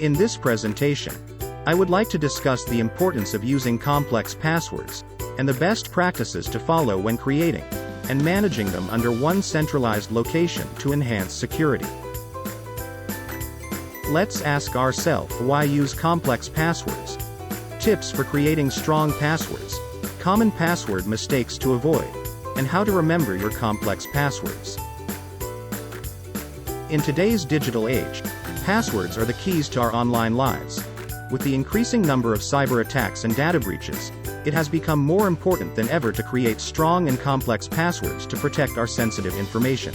In this presentation, I would like to discuss the importance of using complex passwords, and the best practices to follow when creating and managing them under one centralized location to enhance security. Let's ask ourselves why use complex passwords. Tips for creating strong passwords, common password mistakes to avoid, and how to remember your complex passwords. In today's digital age, passwords are the keys to our online lives. With the increasing number of cyber attacks and data breaches, it has become more important than ever to create strong and complex passwords to protect our sensitive information.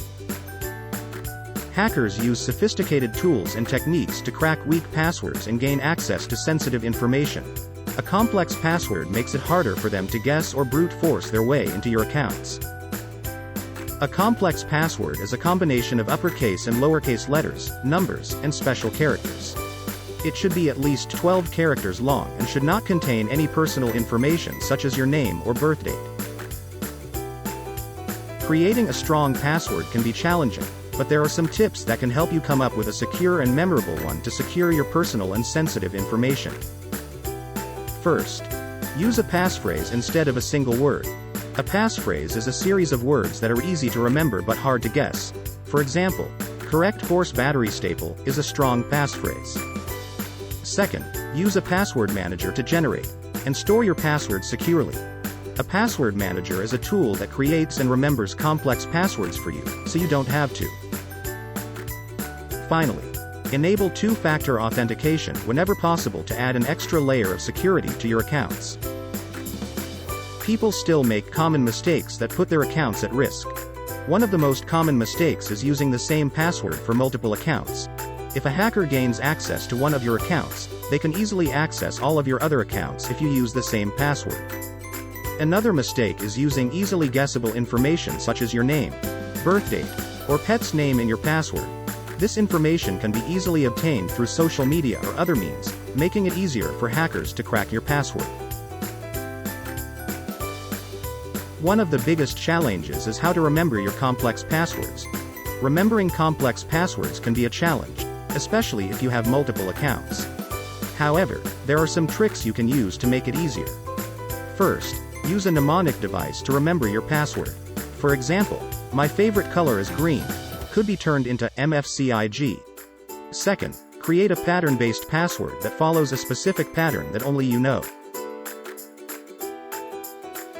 Hackers use sophisticated tools and techniques to crack weak passwords and gain access to sensitive information. A complex password makes it harder for them to guess or brute force their way into your accounts. A complex password is a combination of uppercase and lowercase letters, numbers, and special characters. It should be at least 12 characters long and should not contain any personal information such as your name or birth date. Creating a strong password can be challenging, but there are some tips that can help you come up with a secure and memorable one to secure your personal and sensitive information. First, use a passphrase instead of a single word. A passphrase is a series of words that are easy to remember but hard to guess. For example, correct horse battery staple is a strong passphrase. Second, use a password manager to generate and store your passwords securely. A password manager is a tool that creates and remembers complex passwords for you, so you don't have to. Finally, enable two-factor authentication whenever possible to add an extra layer of security to your accounts. People still make common mistakes that put their accounts at risk. One of the most common mistakes is using the same password for multiple accounts. If a hacker gains access to one of your accounts, they can easily access all of your other accounts if you use the same password. Another mistake is using easily guessable information such as your name, birth date, or pet's name in your password. This information can be easily obtained through social media or other means, making it easier for hackers to crack your password. One of the biggest challenges is how to remember your complex passwords. Remembering complex passwords can be a challenge, especially if you have multiple accounts. However, there are some tricks you can use to make it easier. First, use a mnemonic device to remember your password. For example, my favorite color is green, could be turned into MFCIG. Second, create a pattern-based password that follows a specific pattern that only you know.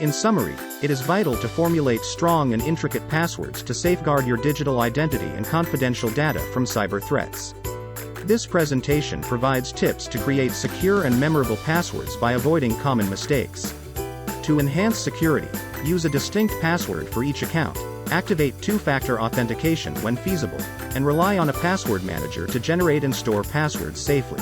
In summary, it is vital to formulate strong and intricate passwords to safeguard your digital identity and confidential data from cyber threats. This presentation provides tips to create secure and memorable passwords by avoiding common mistakes. To enhance security, use a distinct password for each account, activate two-factor authentication when feasible, and rely on a password manager to generate and store passwords safely.